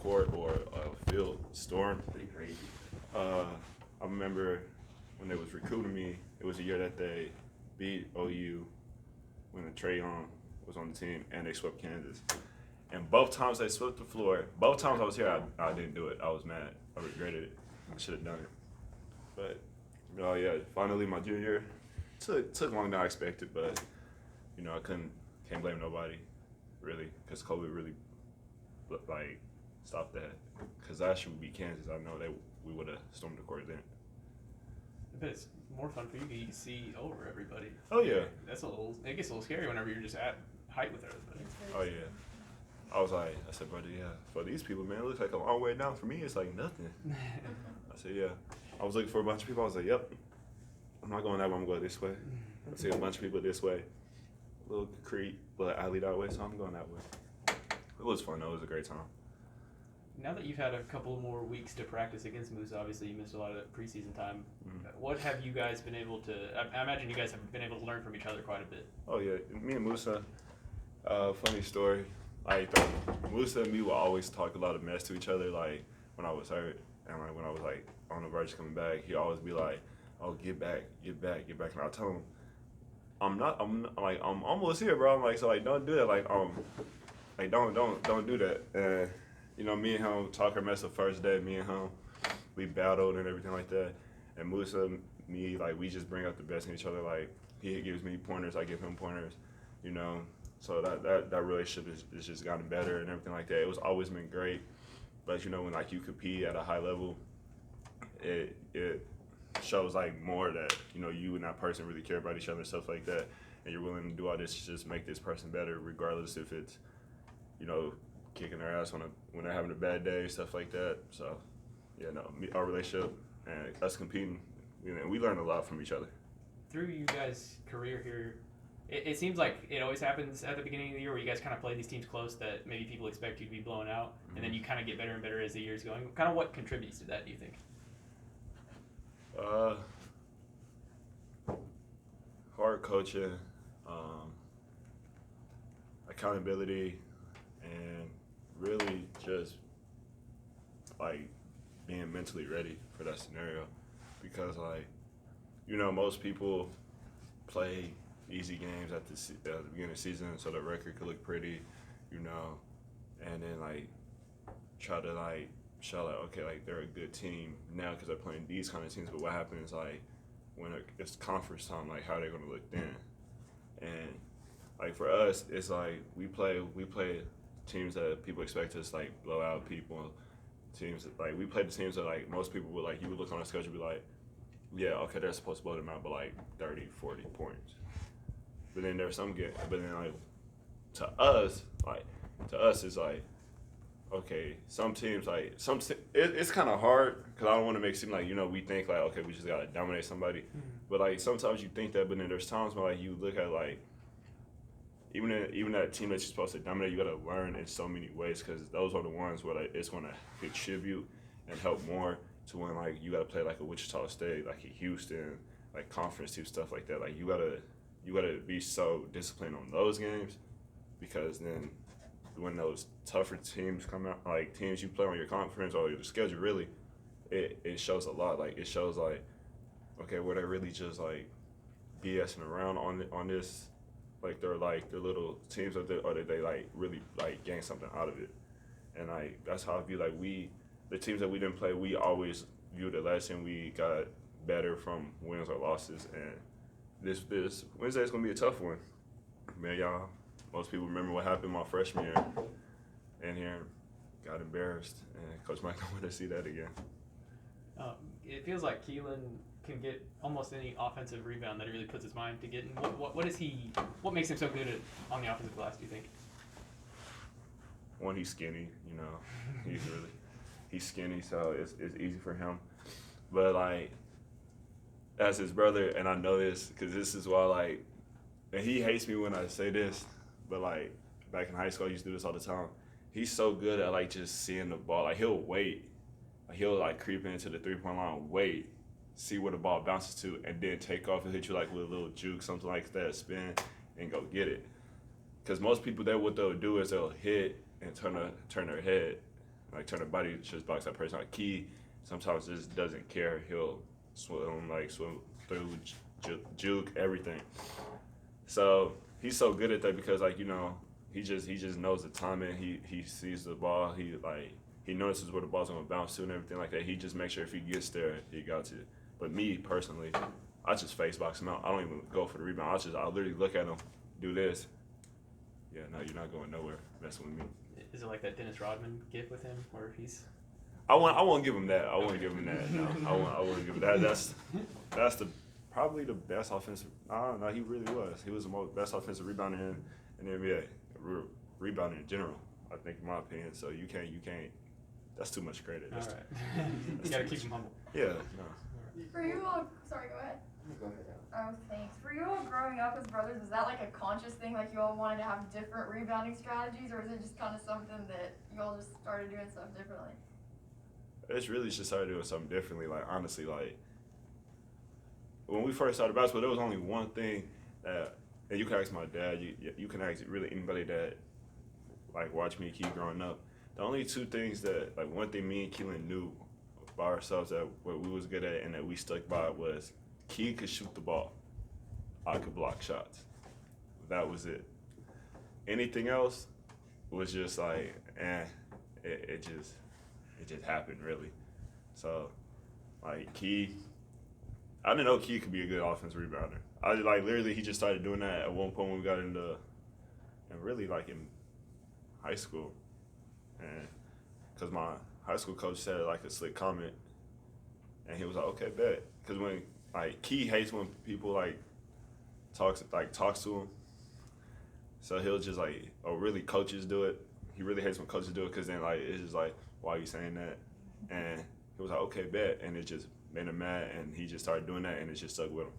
court or a field storm. Pretty crazy. I remember when they was recruiting me, it was a year that they beat OU when Trae Young was on the team, and they swept Kansas. And both times they swept the floor, both times I was here, I didn't do it. I was mad. I regretted it. I should have done it. But, oh yeah, finally my junior year, took longer than I expected, but, you know, can't blame nobody, really, because COVID really, like, stopped that. Because last year we beat Kansas, I know we would have stormed the court then. But it's more fun for you because you can see over everybody. Oh yeah. It gets a little scary whenever you're just at height with everybody. Oh yeah. I said, brother, yeah, for these people, man, it looks like a long way down. For me, it's like nothing. I said, yeah. I was looking for a bunch of people. I was like, yep. I'm not going that way. I'm going this way. I see a bunch of people this way. A little creek, but alley that way, so I'm going that way. It was fun, though. It was a great time. Now that you've had a couple more weeks to practice against Moose, obviously you missed a lot of preseason time. What have you guys been able to? I imagine you guys have been able to learn from each other quite a bit. Oh yeah, me and Musa. Funny story. Like Musa and me will always talk a lot of mess to each other. Like when I was hurt and like when I was like on the verge of coming back, he'd always be like, "Oh, get back," and I'll tell him, I'm almost here, bro. I'm like, so like, don't do that. Like don't do that. And you know, me and him talk our mess the first day. Me and him, we battled and everything like that. And Musa, me, like we just bring out the best in each other. Like he gives me pointers, I give him pointers. You know, so that relationship is just gotten better and everything like that. It was always been great, but you know, when like you compete at a high level, it shows like more that you know you and that person really care about each other and stuff like that, and you're willing to do all this to just make this person better, regardless if it's, you know, kicking their ass when they're having a bad day, stuff like that. So, yeah, no, our relationship and us competing, you know, we learn a lot from each other. Through you guys' career here, it seems like it always happens at the beginning of the year where you guys kind of play these teams close that maybe people expect you to be blown out, and then you kind of get better and better as the year's going. Kind of what contributes to that, do you think? Hard coaching, accountability, and really just like being mentally ready for that scenario, because like, you know, most people play easy games at the beginning of the season so the record could look pretty, you know, and then like try to like show like, okay, like they're a good team now because they're playing these kind of teams. But what happens like when it's conference time, like how they're gonna look then? And like for us, it's like we play teams that people expect us like blow out people. Teams that, like we play the teams that like most people would like, you would look on the schedule and be like, yeah, okay, they're supposed to blow them out by like 30, 40 points. But then there's some get, but then like to us it's like, okay, some teams like it's kind of hard because I don't want to make it seem like, you know, we think like, okay, we just gotta dominate somebody, but like sometimes you think that, but then there's times where like you look at like even that team that you're supposed to dominate, you gotta learn in so many ways because those are the ones where like it's gonna contribute and help more to when like you gotta play like a Wichita State, like a Houston, like conference team, stuff like that. Like you gotta be so disciplined on those games because then when those tougher teams come out, like teams you play on your conference or your schedule, really, it shows a lot. Like it shows like, okay, were they really just like BSing around on this? Like they're little teams, or did they like really like gain something out of it? And like that's how I view like the teams that we didn't play, we always viewed it less and we got better from wins or losses. And this Wednesday is gonna be a tough one, man. Y'all, most people remember what happened my freshman year, and here got embarrassed, and Coach Mike don't want to see that again. It feels like Keelan can get almost any offensive rebound that he really puts his mind to getting. What makes him so good on the offensive glass, do you think? One, he's skinny, you know, he's skinny, so it's easy for him. But like, as his brother, and I know this because this is why like, and he hates me when I say this, but like back in high school I used to do this all the time. He's so good at like just seeing the ball. Like he'll wait, he'll like creep into the 3-point line, wait, see where the ball bounces to, and then take off and hit you like with a little juke, something like that, spin, and go get it. Because most people, what they'll do is they'll hit and turn their head, like turn the body to just box that person. Like Key sometimes just doesn't care. He'll swim through, juke everything. So he's so good at that because like he just knows the timing. He sees the ball. He notices where the ball's gonna bounce to and everything like that. He just makes sure if he gets there, he got to. But me personally, I just face box him out. I don't even go for the rebound. I literally look at him, do this. Yeah, no, you're not going nowhere messing with me. Is it like that Dennis Rodman gif with him, where he's? I won't give him that. I won't give him that. No, I wouldn't give him that. That's probably the best offensive. No, he really was. He was the best offensive rebounder in the NBA. Rebounder in general, I think, in my opinion. So you can't. That's too much credit. All right. You gotta keep him humble. Yeah. No. For you all, sorry, go ahead. Go ahead. Oh, thanks. For you all growing up as brothers, was that like a conscious thing, like you all wanted to have different rebounding strategies, or is it just kind of something that you all just started doing stuff differently? It's really just started doing something differently. Like honestly, like when we first started basketball, there was only one thing that, and you can ask my dad, you can ask really anybody that like watched me and Key growing up. The only two things that, like, one thing me and Keelan knew by ourselves that what we was good at and that we stuck by was Key could shoot the ball. I could block shots. That was it. Anything else was just like, it just happened really. So, like Key, I didn't know Key could be a good offensive rebounder. I like literally he just started doing that at one point when we got into, and really like in high school. And because my high school coach said like a slick comment, and he was like, "Okay, bet." Because when like Key hates when people like talks to him, so he'll just like, or really coaches do it. He really hates when coaches do it because then like it's just like, "Why are you saying that?" And he was like, "Okay, bet," and it just made him mad, and he just started doing that, and it just stuck with him.